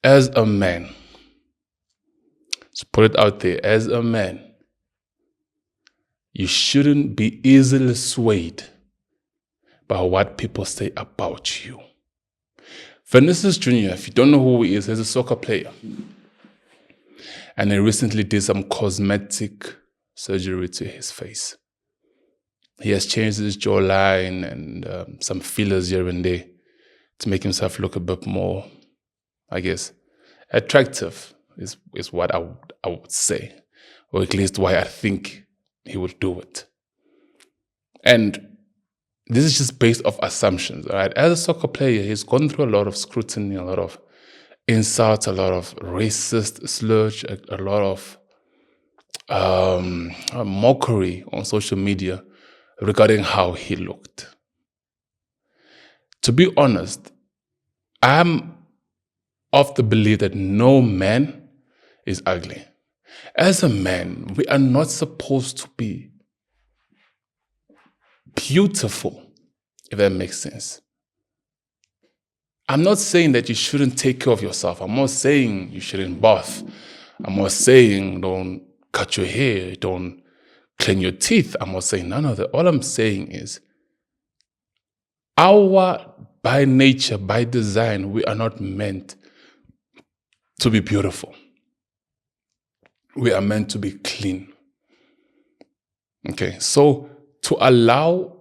As a man, to put it out there, as a man, you shouldn't be easily swayed by what people say about you. Vinicius Jr., if you don't know who he is, he's a soccer player. And he recently did some cosmetic surgery to his face. He has changed his jawline and some fillers here and there to make himself look a bit more, I guess, attractive is what I would say, or at least why I think he would do it. And this is just based off assumptions, all right? As a soccer player, he's gone through a lot of scrutiny, a lot of insults, a lot of racist slurs, a lot of mockery on social media regarding how he looked. To be honest, I'm of the belief that no man is ugly. As a man, we are not supposed to be beautiful, if that makes sense. I'm not saying that you shouldn't take care of yourself. I'm not saying you shouldn't bath. I'm not saying don't cut your hair, don't clean your teeth. I'm not saying none of that. All I'm saying is by nature, by design, we are not meant to be beautiful. We are meant to be clean. Okay, so to allow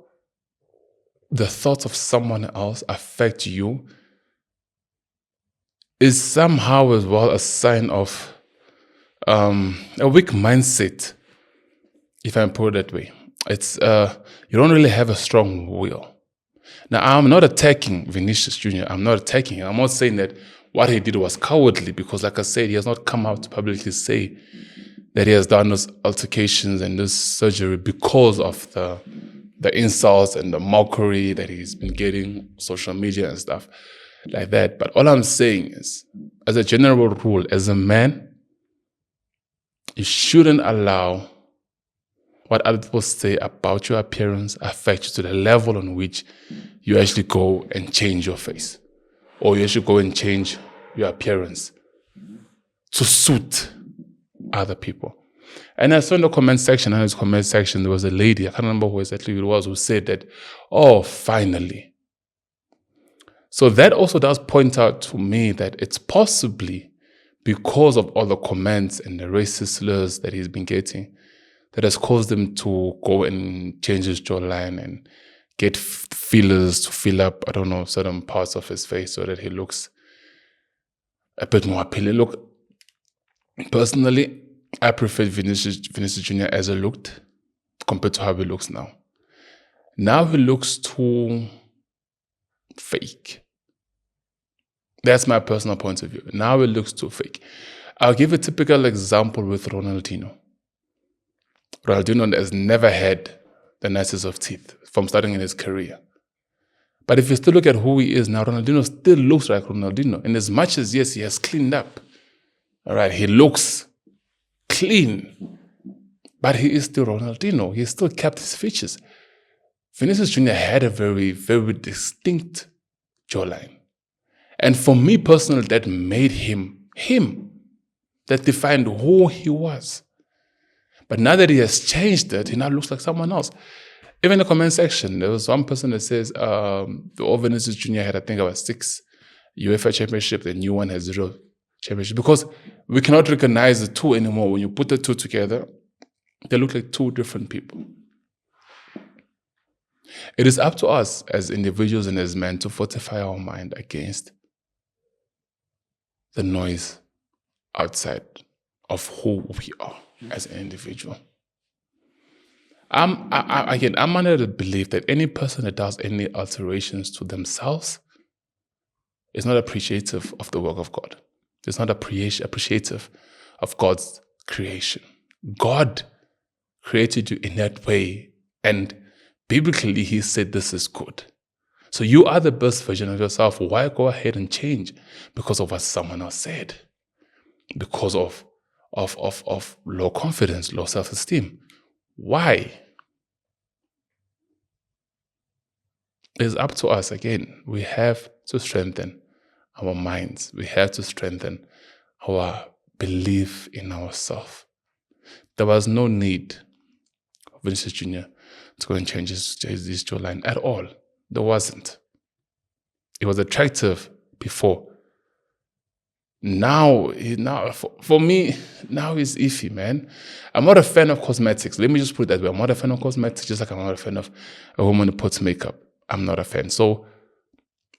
the thoughts of someone else affect you is somehow as well a sign of a weak mindset, if I put it that way. It's you don't really have a strong will. Now, I'm not attacking Vinicius Jr. I'm not attacking him. I'm not saying that what he did was cowardly, because like I said, he has not come out to publicly say that he has done those altercations and this surgery because of the insults and the mockery that he's been getting on social media and stuff like that. But all I'm saying is, as a general rule, as a man, you shouldn't allow what other people say about your appearance affect you to the level on which you actually go and change your face, or you actually go and change your appearance to suit other people. And I saw in the comment section, there was a lady, I can't remember who exactly it was, who said that, oh, finally. So that also does point out to me that it's possibly because of all the comments and the racist slurs that he's been getting that has caused him to go and change his jawline and get fillers to fill up, I don't know, certain parts of his face so that he looks a bit more appealing. Look, personally, I prefer Vinicius Jr. as he looked compared to how he looks now. Now he looks too fake. That's my personal point of view. Now it looks too fake. I'll give a typical example with Ronaldinho. Ronaldinho has never had the nicest of teeth from starting in his career. But if you still look at who he is now, Ronaldinho still looks like Ronaldinho. In as much as, yes, he has cleaned up. All right, he looks clean. But he is still Ronaldinho. He still kept his features. Vinicius Jr. had a very, very distinct jawline. And for me personally, that made him him. That defined who he was. But now that he has changed it, he now looks like someone else. Even in the comment section, there was one person that says the old Vinicius Jr. had, I think, about 6 UEFA championship, the new one has 0 championship. Because we cannot recognize the two anymore. When you put the two together, they look like two different people. It is up to us as individuals and as men to fortify our mind against the noise outside of who we are as an individual. I'm under the belief that any person that does any alterations to themselves is not appreciative of the work of God. It's not appreciative of God's creation. God created you in that way, and biblically He said this is good. So you are the best version of yourself. Why go ahead and change because of what someone else said? Because of low confidence, low self-esteem. Why? It's up to us again. We have to strengthen our minds. We have to strengthen our belief in ourselves. There was no need for Vinicius Jr. to go and change his jawline at all. There wasn't. It was attractive before. Now, for me, now it's iffy, man. I'm not a fan of cosmetics. Let me just put it that way. I'm not a fan of cosmetics, just like I'm not a fan of a woman who puts makeup. I'm not a fan. So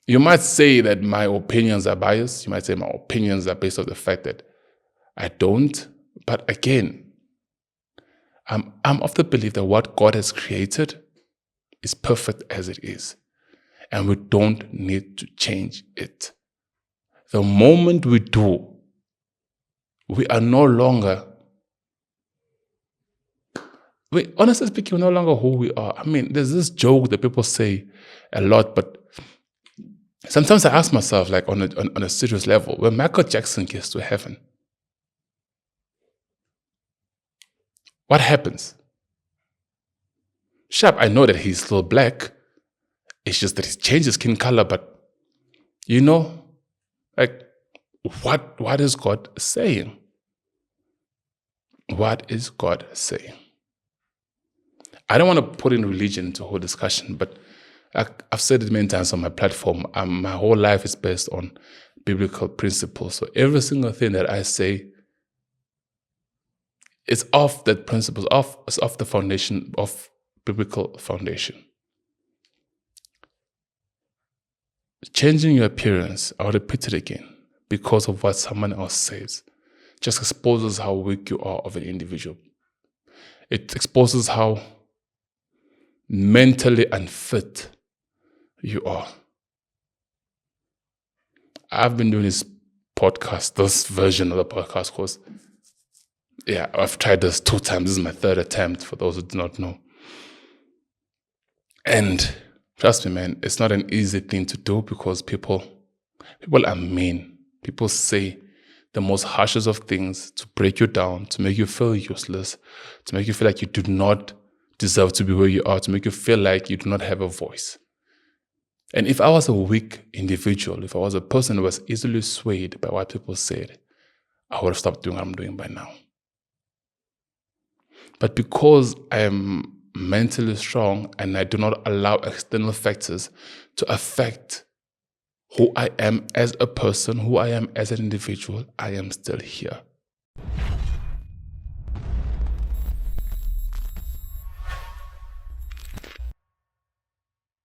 you might say that my opinions are biased. You might say my opinions are based on the fact that I don't. But again, I'm of the belief that what God has created is perfect as it is. And we don't need to change it. The moment we do, we are no longer, honestly speaking, we're no longer who we are. I mean, there's this joke that people say a lot, but sometimes I ask myself, like on a serious level, when Michael Jackson gets to heaven, what happens? Sharp, I know that he's still black. It's just that he's changed his skin color, but like, what is God saying? What is God saying? I don't want to put in religion into the whole discussion, but I've said it many times on my platform. My whole life is based on biblical principles. So every single thing that I say is off that principles, it's off the foundation of biblical foundation. Changing your appearance, I'll repeat it again, because of what someone else says, just exposes how weak you are of an individual. It exposes how mentally unfit you are. I've been doing this version of the podcast course. Yeah, I've tried this 2 times. This is my 3rd attempt, for those who do not know. And trust me, man, it's not an easy thing to do, because people are mean. People say the most harshest of things to break you down, to make you feel useless, to make you feel like you do not deserve to be where you are, to make you feel like you do not have a voice. And if I was a weak individual, if I was a person who was easily swayed by what people said, I would have stopped doing what I'm doing by now. But because I am mentally strong and I do not allow external factors to affect who I am as a person, who I am as an individual, I am still here.